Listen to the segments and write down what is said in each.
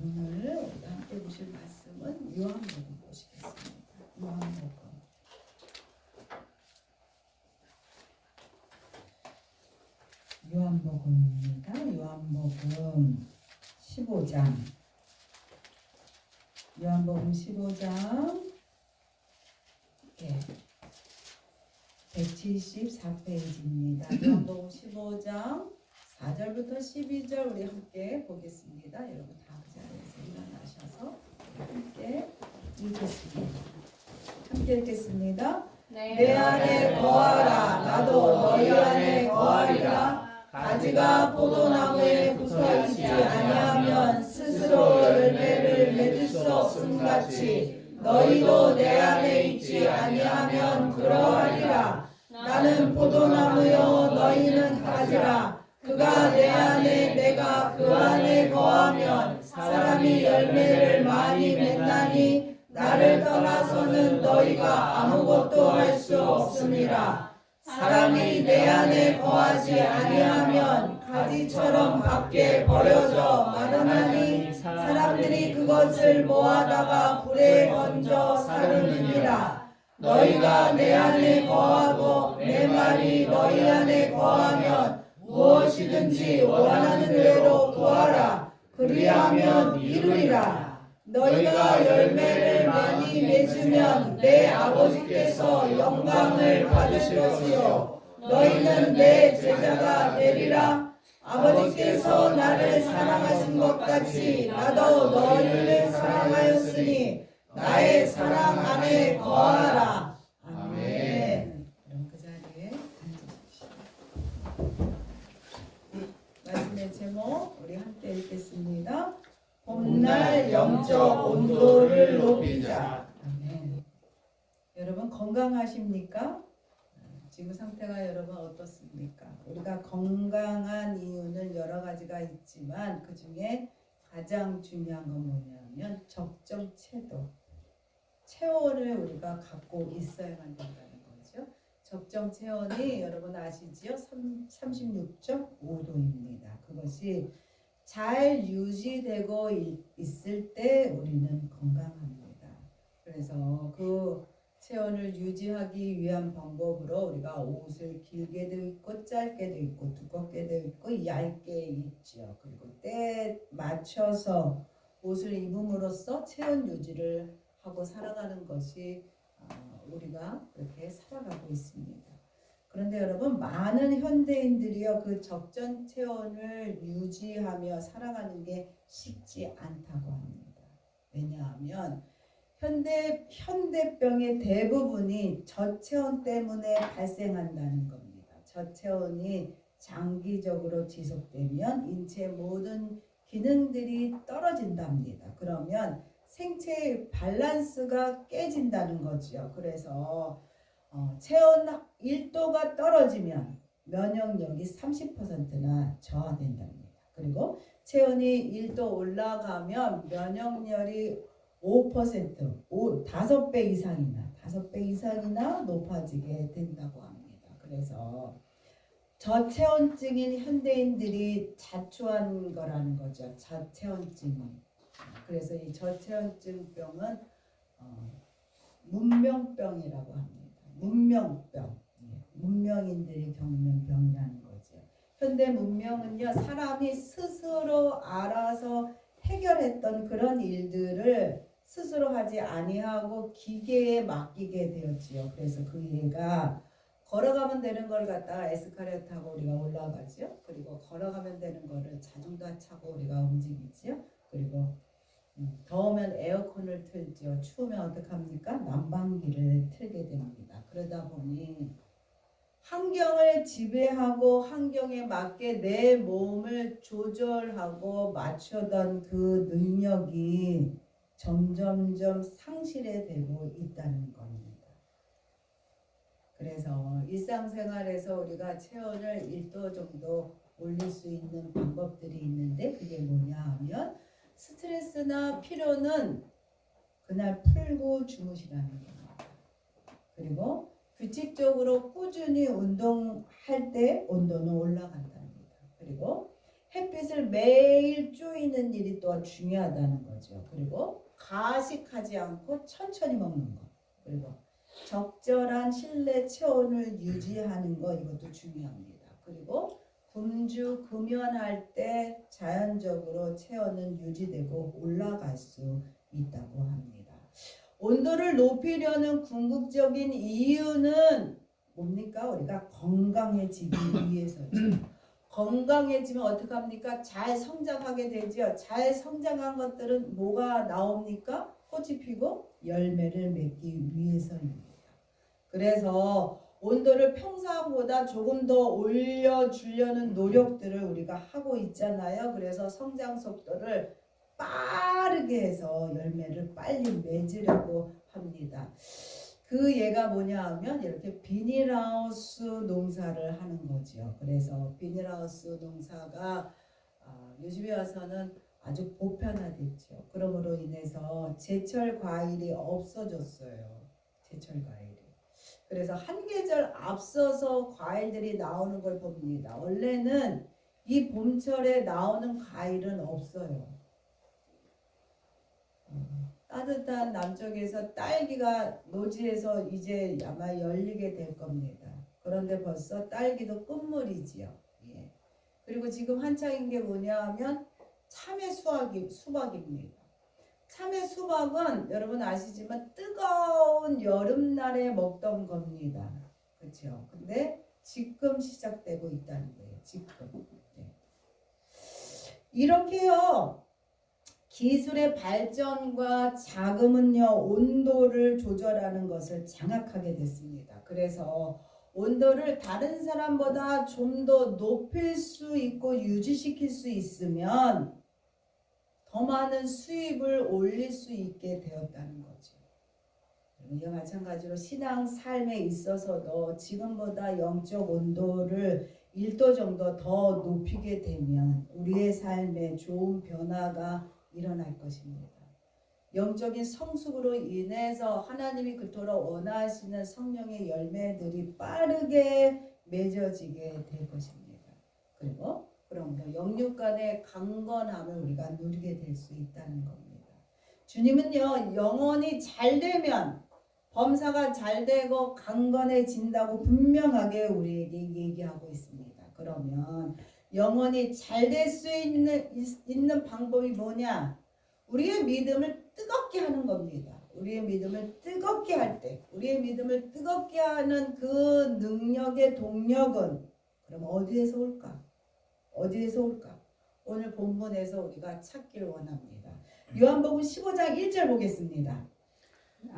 오늘 우리가 함께 보실 말씀은 요한복음 보시겠습니다. 요한복음입니다. 요한복음 15장. 요한복음 15장 174페이지입니다. 요한복음 15장 4절부터 12절 우리 함께 보겠습니다. 여러분 다 그 자리에서 일어나셔서 함께 읽겠습니다. 함께 읽겠습니다. 내 안에 거하라. 나도 너희 안에 거하리라. 가지가 포도나무에 붙어있지 아니하면 스스로 열매를 맺을 수 없음 같이 너희도 내 안에 있지 아니하면 그러하리라. 나는 포도나무요 너희는 가지라. 그가 내 안에 내가 그 안에 거하면 사람이 열매를 많이 맺나니 나를 떠나서는 너희가 아무것도 할 수 없음이라. 사람이 내 안에 거하지 아니하면 가지처럼 밖에 버려져 마르나니 사람들이 그것을 모아다가 불에 던져 사르느니라. 너희가 내 안에 거하고 내 말이 너희 안에 거하면 무엇이든지 원하는 대로 구하라. 그리하면 이루리라. 너희가 열매를 많이 맺으면 내 아버지께서 영광을 받으실 것이요 너희는 내 제자가 되리라. 아버지께서 나를 사랑하신 것 같이 나도 너희를 사랑하였으니 나의 사랑 안에 거하라. 아멘. 그럼 그 자리에 앉으십시오. 말씀의 제목 우리 함께 읽겠습니다. 봄날 영적 온도를 높이자. 아멘. 여러분 건강하십니까? 지금 상태가 여러분 어떻습니까? 우리가 건강한 이유는 여러 가지가 있지만 그 중에 가장 중요한 건 뭐냐면 적정 체온을 우리가 갖고 있어야만 된다는 거죠. 적정 체온이 여러분 아시지요? 36.5도입니다. 그것이 잘 유지되고 있을 때 우리는 건강합니다. 그래서 그 체온을 유지하기 위한 방법으로 우리가 옷을 길게도 입고 짧게도 입고 두껍게도 입고 얇게 입죠. 그리고 때에 맞춰서 옷을 입음으로써 체온 유지를 하고 살아가는 것이 우리가 그렇게 살아가고 있습니다. 그런데 여러분 많은 현대인들이요 그 적정 체온을 유지하며 살아가는 게 쉽지 않다고 합니다. 왜냐하면 현대병의 대부분이 저체온 때문에 발생한다는 겁니다. 저체온이 장기적으로 지속되면 인체 모든 기능들이 떨어진답니다. 그러면 생체의 밸런스가 깨진다는 거죠. 그래서 체온 1도가 떨어지면 면역력이 30%나 저하된답니다. 그리고 체온이 1도 올라가면 면역력이 5% 5배 이상이나 높아지게 된다고 합니다. 그래서 저체온증인 현대인들이 자초한 거라는 거죠. 저체온증이. 그래서 이 저체온증병은 문명병이라고 합니다. 문명병. 문명인들이 겪는 병이라는 거죠. 현대 문명은요, 사람이 스스로 알아서 해결했던 그런 일들을 스스로 하지 아니하고 기계에 맡기게 되었지요. 그래서 그 얘가 걸어가면 되는 걸 갖다가 에스카레이터 타고 우리가 올라가죠. 그리고 걸어가면 되는 거를 자전거 타고 우리가 움직이죠. 그리고 더우면 에어컨을 틀죠. 추우면 어떡합니까? 난방기를 틀게 됩니다. 그러다 보니 환경을 지배하고 환경에 맞게 내 몸을 조절하고 맞추던 그 능력이 점점점 상실해 되고 있다는 겁니다. 그래서 일상생활에서 우리가 체온을 1도 정도 올릴 수 있는 방법들이 있는데 그게 뭐냐 하면 스트레스나 피로는 그날 풀고 주무시라는 겁니다. 그리고 규칙적으로 꾸준히 운동할 때 온도는 올라간답니다. 그리고 햇빛을 매일 쬐이는 일이 또 중요하다는 거죠. 그리고 가식하지 않고 천천히 먹는 거. 그리고 적절한 실내 체온을 유지하는 거 이것도 중요합니다. 그리고 금주 금연할 때 자연적으로 체온은 유지되고 올라갈 수 있다고 합니다. 온도를 높이려는 궁극적인 이유는 뭡니까? 우리가 건강해지기 위해서죠. 건강해지면 어떡합니까? 잘 성장하게 되죠. 잘 성장한 것들은 뭐가 나옵니까? 꽃이 피고 열매를 맺기 위해서입니다. 그래서 온도를 평상보다 조금 더 올려주려는 노력들을 우리가 하고 있잖아요. 그래서 성장 속도를 빠르게 해서 열매를 빨리 맺으려고 합니다. 그 얘가 뭐냐 하면 이렇게 비닐하우스 농사를 하는 거죠. 그래서 비닐하우스 농사가 요즘에 와서는 아주 보편화됐죠. 그러므로 인해서 제철 과일이 없어졌어요. 제철 과일이. 그래서 한 계절 앞서서 과일들이 나오는 걸 봅니다. 원래는 이 봄철에 나오는 과일은 없어요. 따뜻한 남쪽에서 딸기가 노지에서 이제 아마 열리게 될 겁니다. 그런데 벌써 딸기도 끝물이지요. 예. 그리고 지금 한창인 게 뭐냐 하면 참외 수박입니다. 참외 수박은 여러분 아시지만 뜨거운 여름날에 먹던 겁니다. 그렇죠? 근데 지금 시작되고 있다는 거예요. 지금. 네. 이렇게요. 기술의 발전과 자금은요 온도를 조절하는 것을 장악하게 됐습니다. 그래서 온도를 다른 사람보다 좀 더 높일 수 있고 유지시킬 수 있으면 더 많은 수입을 올릴 수 있게 되었다는 거죠. 이와 마찬가지로 신앙 삶에 있어서도 지금보다 영적 온도를 1도 정도 더 높이게 되면 우리의 삶에 좋은 변화가 일어날 것입니다. 영적인 성숙으로 인해서 하나님이 그토록 원하시는 성령의 열매들이 빠르게 맺어지게 될 것입니다. 그리고 그러므로 영육 간의 강건함을 우리가 누리게 될 수 있다는 겁니다. 주님은요 영혼이 잘 되면 범사가 잘 되고 강건해진다고 분명하게 우리에게 얘기하고 있습니다. 그러면 영혼이 잘 될 수 있는 방법이 뭐냐? 우리의 믿음을 뜨겁게 하는 겁니다. 우리의 믿음을 뜨겁게 할 때, 우리의 믿음을 뜨겁게 하는 그 능력의 동력은 그럼 어디에서 올까? 어디에서 올까? 오늘 본문에서 우리가 찾길 원합니다. 요한복음 15장 1절 보겠습니다.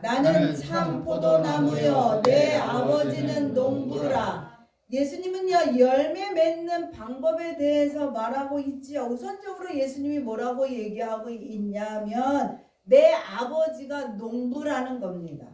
나는 참 포도나무요 내 아버지는 농부라. 예수님은요 열매 맺는 방법에 대해서 말하고 있지요. 우선적으로 예수님이 뭐라고 얘기하고 있냐면 내 아버지가 농부라는 겁니다.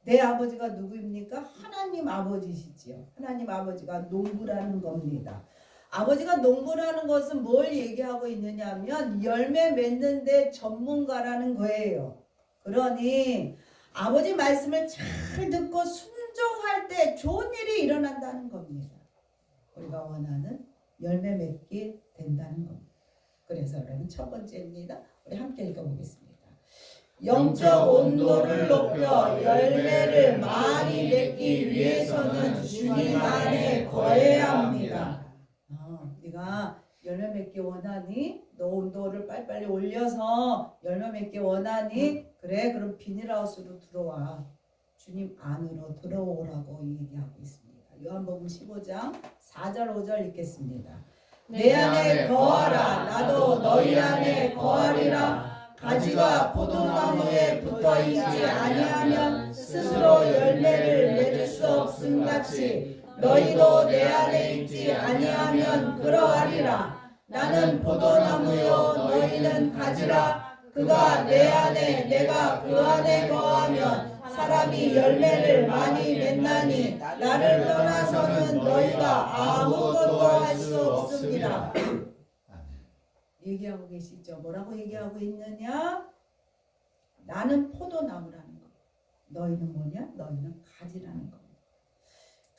내 아버지가 누구입니까? 하나님 아버지시지요. 하나님 아버지가 농부라는 겁니다. 아버지가 농부라는 것은 뭘 얘기하고 있느냐면 열매 맺는 데 전문가라는 거예요. 그러니 아버지 말씀을 잘 듣고 순종할 때 좋은 일이 일어난다는 겁니다. 우리가 원하는 열매 맺게 된다는 겁니다. 그래서 여러분 첫 번째입니다. 우리 함께 읽어보겠습니다. 영적 온도를 높여 열매를 많이 맺기 위해서는 주님 안에 거해야 합니다. 네가 열매 맺기 원하니? 너 온도를 빨리빨리 올려서 열매 맺기 원하니? 그래 그럼 비닐하우스로 들어와. 주님 안으로 들어오라고 얘기하고 있습니다. 요한복음 15장 4절 5절 읽겠습니다. 내 안에 거하라 나도 너희 안에 거하리라. 가지가 포도나무에 붙어있지 아니하면 스스로 열매를 맺을 수 없음 같이 너희도 내 안에 있지 아니하면 그러하리라. 나는 포도나무요 너희는 가지라. 그가 내 안에 내가 그 안에 거하면 사람이 열매를 많이 맺나니 나를 떠나서는 너희가 아무것도 할 수 없습니다. 얘기하고 계시죠? 뭐라고 얘기하고 있느냐? 나는 포도나무라는 거. 너희는 뭐냐? 너희는 가지라는 겁니다.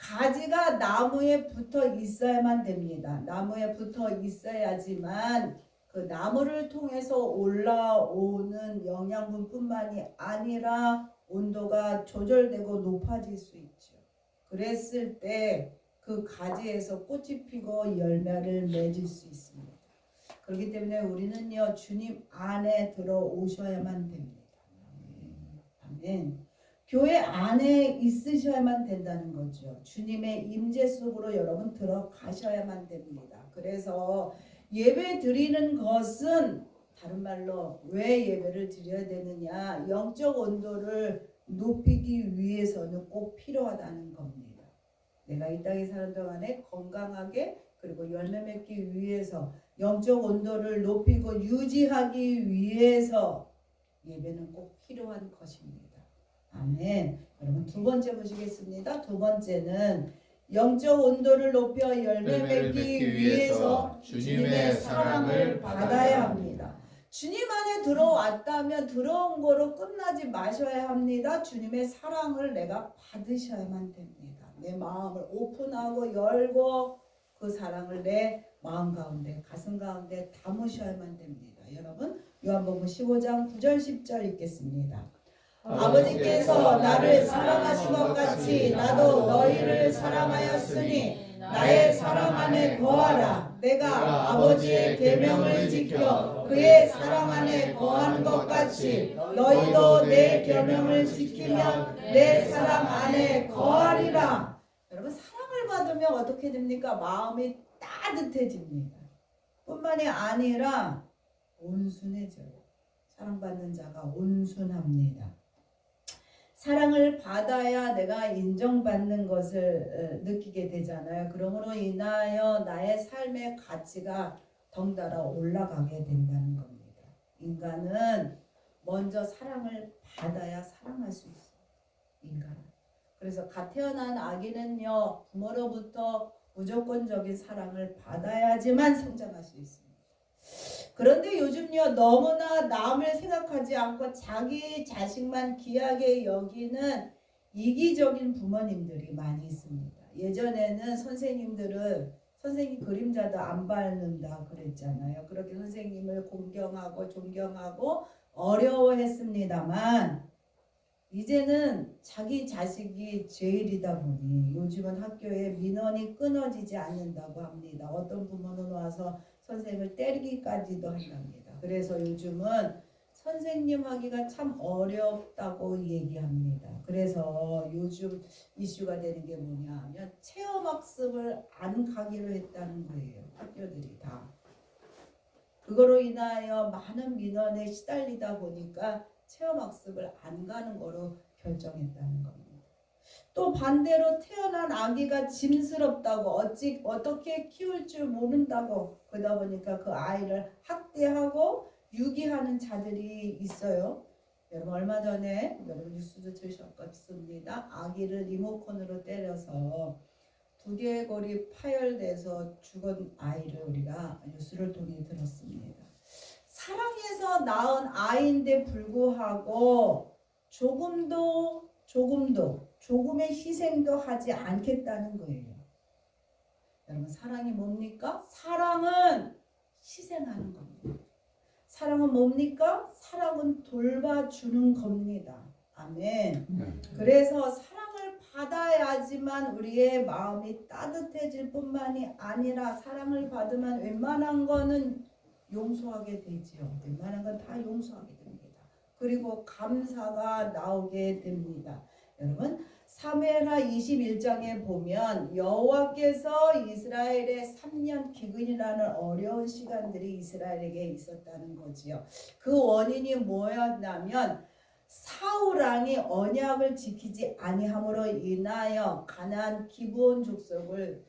가지가 나무에 붙어 있어야만 됩니다. 나무에 붙어 있어야지만 그 나무를 통해서 올라오는 영양분뿐만이 아니라 온도가 조절되고 높아질 수 있죠. 그랬을 때 그 가지에서 꽃이 피고 열매를 맺을 수 있습니다. 그렇기 때문에 우리는요, 주님 안에 들어오셔야만 됩니다. 아멘. 교회 안에 있으셔야만 된다는 거죠. 주님의 임재 속으로 여러분 들어가셔야만 됩니다. 그래서 예배 드리는 것은 다른 말로 왜 예배를 드려야 되느냐, 영적 온도를 높이기 위해서는 꼭 필요하다는 겁니다. 내가 이 땅에 사는 동안에 건강하게 그리고 열매 맺기 위해서 영적 온도를 높이고 유지하기 위해서 예배는 꼭 필요한 것입니다. 아멘. 여러분 두 번째 보시겠습니다. 두 번째는 영적 온도를 높여 열매 맺기 위해서 주님의 사랑을 받아야 합니다. 주님 안에 들어왔다면 들어온 거로 끝나지 마셔야 합니다. 주님의 사랑을 내가 받으셔야만 됩니다. 내 마음을 오픈하고 열고 그 사랑을 내 마음 가운데 가슴 가운데 담으셔야만 됩니다. 여러분 요한복음 15장 9절 10절 읽겠습니다. 아버지께서 나를 사랑하신 것 같이 나도 너희를 사랑하였으니 나의 사랑 안에 거하라. 내가 아버지의 계명을 지켜 그의 사랑 안에 거하는 것 같이 너희도 내 계명을 지키면 내 사랑 안에 거하리라. 여러분 사랑을 받으면 어떻게 됩니까? 마음이 따뜻해집니다. 뿐만이 아니라 온순해져요. 사랑받는 자가 온순합니다. 사랑을 받아야 내가 인정받는 것을 느끼게 되잖아요. 그러므로 인하여 나의 삶의 가치가 덩달아 올라가게 된다는 겁니다. 인간은 먼저 사랑을 받아야 사랑할 수 있어요. 인간은. 그래서 갓 태어난 아기는요, 부모로부터 무조건적인 사랑을 받아야지만 성장할 수 있습니다. 그런데 요즘요 너무나 남을 생각하지 않고 자기 자식만 귀하게 여기는 이기적인 부모님들이 많이 있습니다. 예전에는 선생님들은 선생님 그림자도 안 밟는다 그랬잖아요. 그렇게 선생님을 공경하고 존경하고 어려워했습니다만 이제는 자기 자식이 제일이다 보니 요즘은 학교에 민원이 끊어지지 않는다고 합니다. 어떤 부모는 와서 선생을 때리기까지도 한답니다. 그래서 요즘은 선생님 하기가 참 어렵다고 얘기합니다. 그래서 요즘 이슈가 되는 게 뭐냐 하면 체험학습을 안 가기로 했다는 거예요. 학교들이 다. 그거로 인하여 많은 민원에 시달리다 보니까 체험학습을 안 가는 거로 결정했다는 겁니다. 또 반대로 태어난 아기가 짐스럽다고 어떻게 키울 줄 모른다고 그러다 보니까 그 아이를 학대하고 유기하는 자들이 있어요. 여러분 얼마 전에 여러분 뉴스도 들으셨겠습니다. 아기를 리모컨으로 때려서 두개골이 파열돼서 죽은 아이를 우리가 뉴스를 통해 들었습니다. 사랑해서 낳은 아이인데 불구하고 조금의 희생도 하지 않겠다는 거예요. 여러분 사랑이 뭡니까? 사랑은 희생하는 겁니다. 사랑은 뭡니까? 사랑은 돌봐주는 겁니다. 아멘. 그래서 사랑을 받아야지만 우리의 마음이 따뜻해질 뿐만이 아니라 사랑을 받으면 웬만한 거는 용서하게 되지요. 웬만한 건 다 용서하게 됩니다. 그리고 감사가 나오게 됩니다. 여러분 사무엘하 21장에 보면 여호와께서 이스라엘의 3년 기근이라는 어려운 시간들이 이스라엘에게 있었다는 거지요. 그 원인이 뭐였냐면 사울 왕이 언약을 지키지 아니함으로 인하여 가나안 기브온 족속을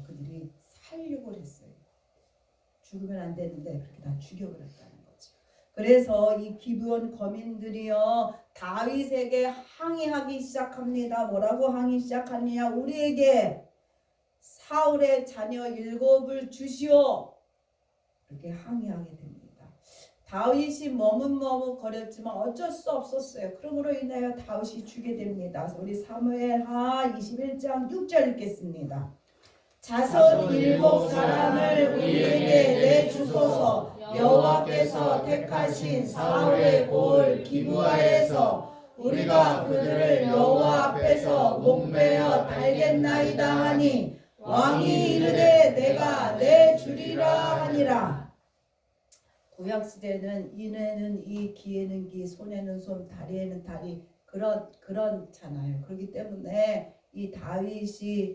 그들이 살육을 했어요. 죽으면 안 되는데 그렇게 다 죽여버렸다는 거죠. 그래서 이 기브온 거민들이요 다윗에게 항의하기 시작합니다. 뭐라고 항의 시작하느냐? 우리에게 사울의 자녀 7을 주시오. 그렇게 항의하게 됩니다. 다윗이 머뭇머뭇거렸지만 어쩔 수 없었어요. 그러므로 인하여 다윗이 죽게 됩니다. 우리 사무엘하 21장 6절 읽겠습니다. 자손 7사람을 우리에게 내주소서. 여호와께서 택하신 사울의 골 기브아에서 우리가 그들을 여호와 앞에서 목매어 달겠나이다 하니 왕이 이르되 내가 내주리라 하니라. 구약시대는 이에는 이, 기에는 기, 손에는 손, 다리에는 다리 그렇잖아요. 그렇기 때문에 이 다윗이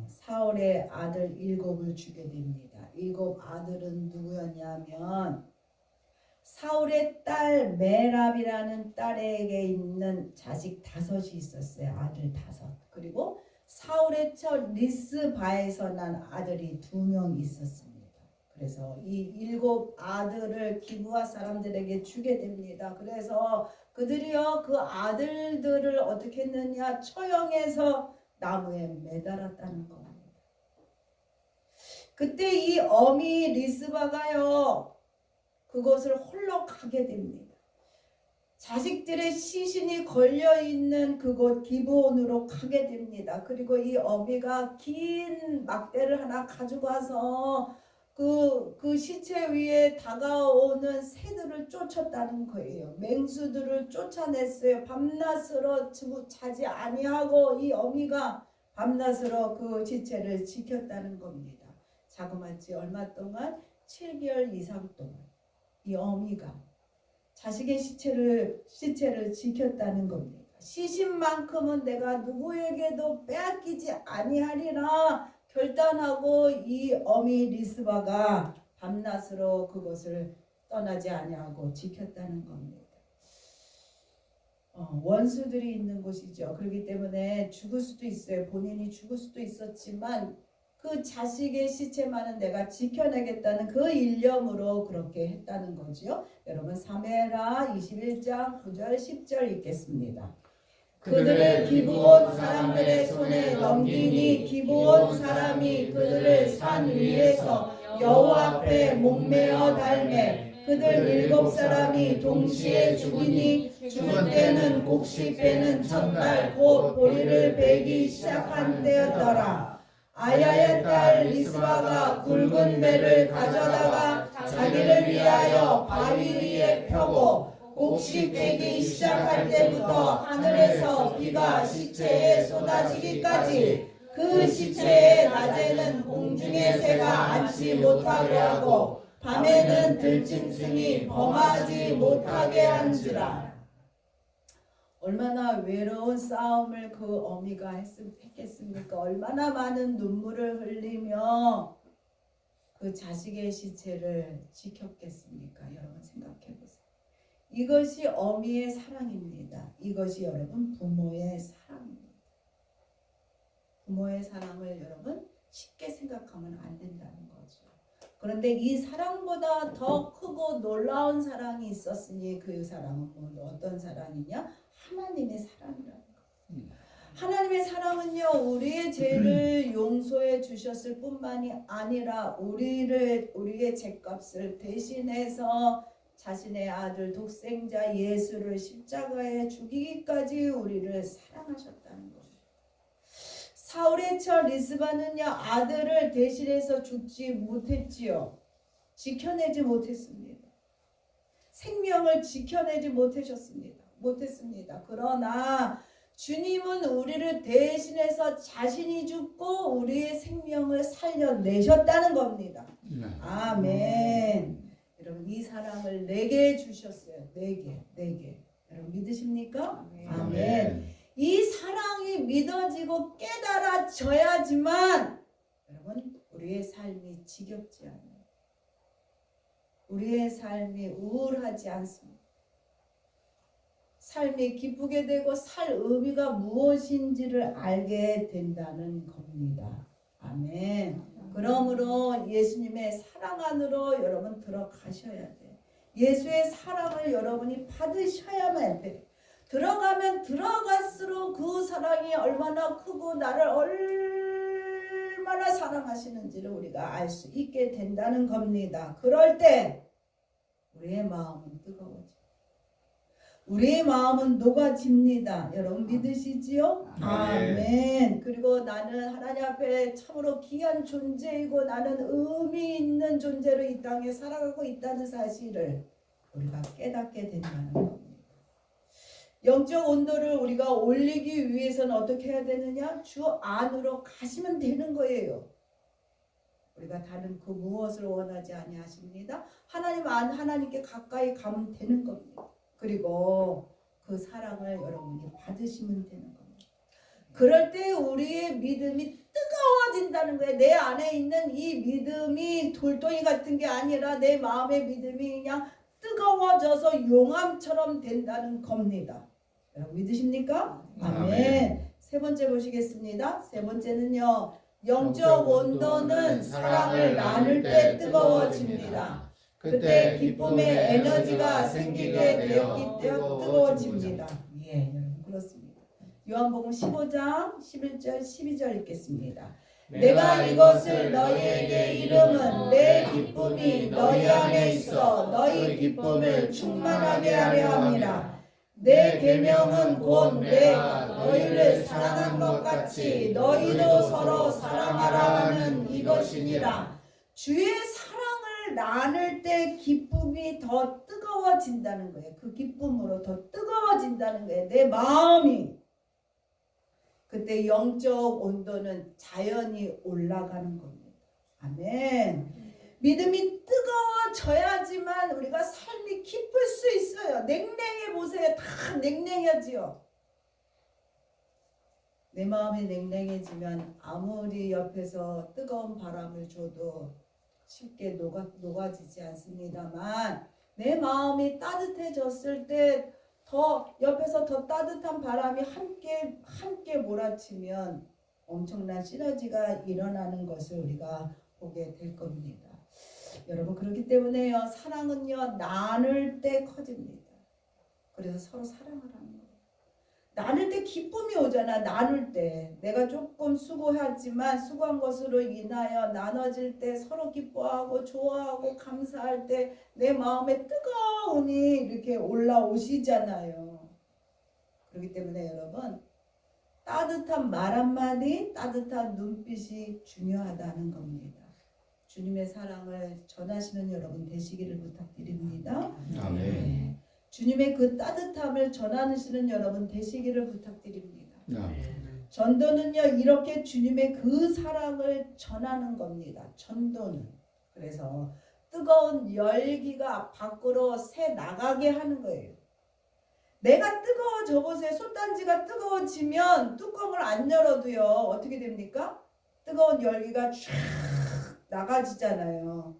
사울의 아들 7을 주게 됩니다. 7 아들은 누구였냐면 사울의 딸 메랍이라는 딸에게 있는 자식 5이 있었어요. 아들 5. 그리고 사울의 처 리스바에서 난 아들이 2명 있었습니다. 그래서 이 7 아들을 기브아 사람들에게 주게 됩니다. 그래서 그들이요 그 아들들을 어떻게 했느냐, 처형해서 나무에 매달았다는 겁니다. 그때 이 어미 리스바가요 그것을 홀로 가게 됩니다. 자식들의 시신이 걸려있는 그곳 기브온으로 가게 됩니다. 그리고 이 어미가 긴 막대를 하나 가지고 와서 그 시체 위에 다가오는 새들을 쫓았다는 거예요. 맹수들을 쫓아냈어요. 밤낮으로 자지 아니하고 이 어미가 밤낮으로 그 시체를 지켰다는 겁니다. 자그마치 얼마 동안? 7개월 이상 동안 이 어미가 자식의 시체를 지켰다는 겁니다. 시신만큼은 내가 누구에게도 빼앗기지 아니하리라 결단하고 이 어미 리스바가 밤낮으로 그것을 떠나지 아니하고 지켰다는 겁니다. 원수들이 있는 곳이죠. 그렇기 때문에 죽을 수도 있어요. 본인이 죽을 수도 있었지만 그 자식의 시체만은 내가 지켜내겠다는 그 일념으로 그렇게 했다는 거죠. 여러분 사무엘하 21장 9절 10절 읽겠습니다. 그들을 기브온 사람들의 손에 넘기니 기브온 사람이 그들을 산 위에서 여호와 앞에 목매어 달매 그들 7사람이 동시에 죽이니 죽을 때는 곡식 빼는 첫날 곧 보리를 베기 시작한 때였더라. 아야의 딸 리스바가 굵은 배를 가져다가 자기를 위하여 바위 위에 펴고 곡식 베기 시작할 때부터 하늘에서 비가 시체에 쏟아지기까지 그 시체에 낮에는 공중의 새가 앉지 못하게 하고 밤에는 들짐승이 범하지 못하게 한지라. 얼마나 외로운 싸움을 그 어미가 했겠습니까? 얼마나 많은 눈물을 흘리며 그 자식의 시체를 지켰겠습니까? 여러분 생각해 보세요. 이것이 어미의 사랑입니다. 이것이 여러분 부모의 사랑입니다. 부모의 사랑을 여러분 쉽게 생각하면 안 된다는 거죠. 그런데 이 사랑보다 더 크고 놀라운 사랑이 있었으니 그 사랑은 뭐 어떤 사랑이냐? 하나님의 사랑이라는 거예요. 하나님의 사랑은요 우리의 죄를 용서해 주셨을 뿐만이 아니라 우리의 죄값을 대신해서 자신의 아들 독생자 예수를 십자가에 죽이기까지 우리를 사랑하셨다는 거예요. 사울의 처 리스바는요 아들을 대신해서 죽지 못했지요. 지켜내지 못했습니다. 생명을 지켜내지 못했습니다. 그러나 주님은 우리를 대신해서 자신이 죽고 우리의 생명을 살려내셨다는 겁니다. 아멘. 여러분 이 사랑을 내게 주셨어요. 내게. 여러분 믿으십니까? 아멘. 이 사랑이 믿어지고 깨달아져야지만 여러분 우리의 삶이 지겹지 않아요. 우리의 삶이 우울하지 않습니다. 삶이 기쁘게 되고 살 의미가 무엇인지를 알게 된다는 겁니다. 아멘. 그러므로 예수님의 사랑 안으로 여러분 들어가셔야 돼요. 예수의 사랑을 여러분이 받으셔야만 돼요. 들어가면 들어갈수록 그 사랑이 얼마나 크고 나를 얼마나 사랑하시는지를 우리가 알 수 있게 된다는 겁니다. 그럴 때 우리의 마음은 뜨거워져. 우리의 마음은 녹아집니다. 여러분 믿으시지요? 아멘. 그리고 나는 하나님 앞에 참으로 귀한 존재이고 나는 의미 있는 존재로 이 땅에 살아가고 있다는 사실을 우리가 깨닫게 된다는 겁니다. 영적 온도를 우리가 올리기 위해서는 어떻게 해야 되느냐? 주 안으로 가시면 되는 거예요. 우리가 다른 그 무엇을 원하지 아니하십니다. 하나님 안 하나님께 가까이 가면 되는 겁니다. 그리고 그 사랑을 여러분이 받으시면 되는 겁니다. 그럴 때 우리의 믿음이 뜨거워진다는 거예요. 내 안에 있는 이 믿음이 돌덩이 같은 게 아니라 내 마음의 믿음이 그냥 뜨거워져서 용암처럼 된다는 겁니다. 여러분 믿으십니까? 아멘. 세 번째 보시겠습니다. 세 번째는요. 영적 온도는 사랑을 나눌 때 뜨거워집니다. 그때 기쁨의 에너지가 생기게 되었기 때문에 뜨거워집니다. 예, 여러분 그렇습니다. 요한복음 15장 11절 12절 읽겠습니다. 내가 이것을 너희에게 이름은 내 기쁨이 너희 안에 있어 너희 기쁨을 충만하게 하려 함이라. 내 계명은 곧 내가 너희를 사랑한 것 같이 너희도 서로 사랑하라 하는 이것이니라. 주의 사랑을 나눌 때 기쁨이 더 뜨거워진다는 거예요. 그 기쁨으로 더 뜨거워진다는 거예요. 내 마음이. 그때 영적 온도는 자연히 올라가는 겁니다. 아멘. 믿음이 뜨거워져야지만 우리가 삶이 기쁠 수 있어요. 냉랭해 보세요. 다 냉랭해지요. 내 마음이 냉랭해지면 아무리 옆에서 뜨거운 바람을 줘도 쉽게 녹아지지 않습니다만 내 마음이 따뜻해졌을 때 더 옆에서 더 따뜻한 바람이 함께 몰아치면 엄청난 시너지가 일어나는 것을 우리가 보게 될 겁니다. 여러분 그렇기 때문에요. 사랑은요 나눌 때 커집니다. 그래서 서로 사랑을 하는 거예요. 나눌 때 기쁨이 오잖아. 나눌 때 내가 조금 수고하지만 수고한 것으로 인하여 나눠질 때 서로 기뻐하고 좋아하고 감사할 때 내 마음에 뜨거움이 이렇게 올라오시잖아요. 그렇기 때문에 여러분 따뜻한 말 한마디 따뜻한 눈빛이 중요하다는 겁니다. 주님의 사랑을 전하시는 여러분 되시기를 부탁드립니다. 아멘. 네. 주님의 그 따뜻함을 전하시는 여러분 되시기를 부탁드립니다. 아멘. 전도는요 이렇게 주님의 그 사랑을 전하는 겁니다. 전도는. 그래서 뜨거운 열기가 밖으로 새 나가게 하는 거예요. 내가 뜨거워져 보세요. 솥단지가 뜨거워지면 뚜껑을 안 열어도요 어떻게 됩니까? 뜨거운 열기가 쫙 나가지잖아요.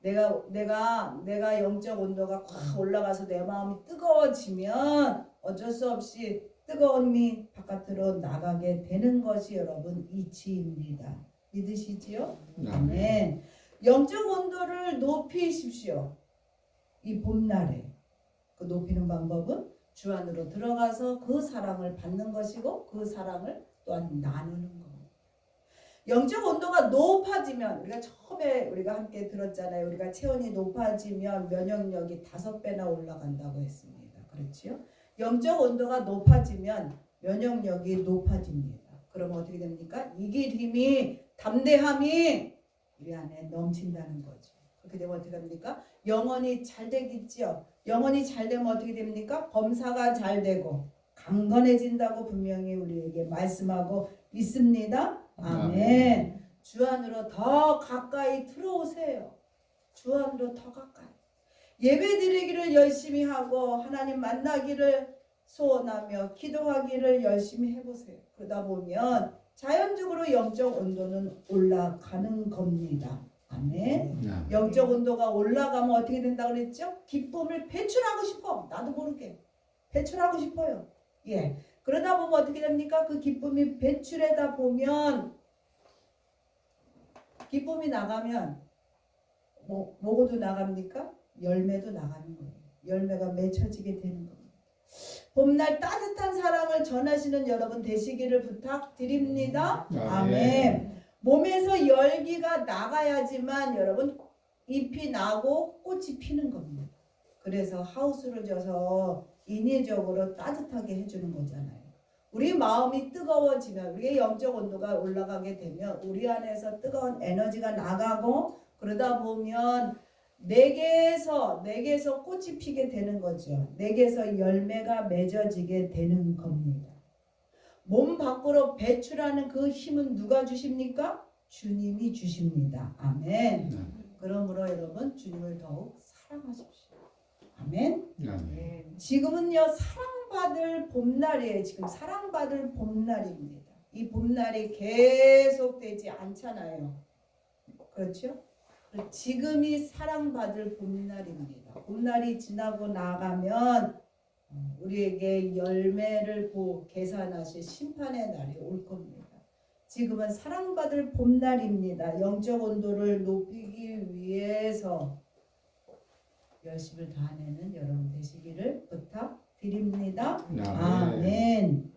내가 영적 온도가 확 올라가서 내 마음이 뜨거워지면 어쩔 수 없이 뜨거움이 바깥으로 나가게 되는 것이 여러분 이치입니다. 믿으시지요? 아멘. 영적 온도를 높이십시오. 이 봄날에 그 높이는 방법은 주 안으로 들어가서 그 사랑을 받는 것이고 그 사랑을 또한 나누는 겁니다. 영적 온도가 높아지면 우리가 처음에 우리가 함께 들었잖아요. 우리가 체온이 높아지면 면역력이 5배나 올라간다고 했습니다. 그렇지요? 영적 온도가 높아지면 면역력이 높아집니다. 그러면 어떻게 됩니까? 이길 힘이 담대함이 우리 안에 넘친다는 거죠. 그렇게 되면 어떻게 됩니까? 영혼이 잘 되겠지요. 영혼이 잘 되면 어떻게 됩니까? 범사가 잘 되고 강건해진다고 분명히 우리에게 말씀하고 있습니다. 아멘. 주 안으로 더 가까이 들어오세요. 주 안으로 더 가까이. 예배 드리기를 열심히 하고 하나님 만나기를 소원하며 기도하기를 열심히 해보세요. 그러다 보면 자연적으로 영적 온도는 올라가는 겁니다. 아멘. 영적 온도가 올라가면 어떻게 된다고 그랬죠? 기쁨을 배출하고 싶어. 나도 모르게 배출하고 싶어요. 예. 그러다 보면 어떻게 됩니까? 그 기쁨이 배출하다 보면 기쁨이 나가면 뭐고도 나갑니까? 열매도 나가는 거예요. 열매가 맺혀지게 되는 겁니다. 봄날 따뜻한 사랑을 전하시는 여러분 되시기를 부탁드립니다. 아멘. 몸에서 열기가 나가야지만 여러분 잎이 나고 꽃이 피는 겁니다. 그래서 하우스를 져서 인위적으로 따뜻하게 해주는 거잖아요. 우리 마음이 뜨거워지면 우리의 영적 온도가 올라가게 되면 우리 안에서 뜨거운 에너지가 나가고 그러다 보면 내게서 꽃이 피게 되는 거죠. 내게서 열매가 맺어지게 되는 겁니다. 몸 밖으로 배출하는 그 힘은 누가 주십니까? 주님이 주십니다. 아멘. 그러므로 여러분 주님을 더욱 사랑하십시오. 아멘. 지금은요 사랑받을 봄날이에요. 지금 사랑받을 봄날입니다. 이 봄날이 계속되지 않잖아요. 그렇죠? 지금이 사랑받을 봄날입니다. 봄날이 지나고 나가면 우리에게 열매를 계산하실 심판의 날이 올 겁니다. 지금은 사랑받을 봄날입니다. 영적 온도를 높이기 위해서 열심을 다하는 여러분 되시기를 부탁드립니다. 아멘.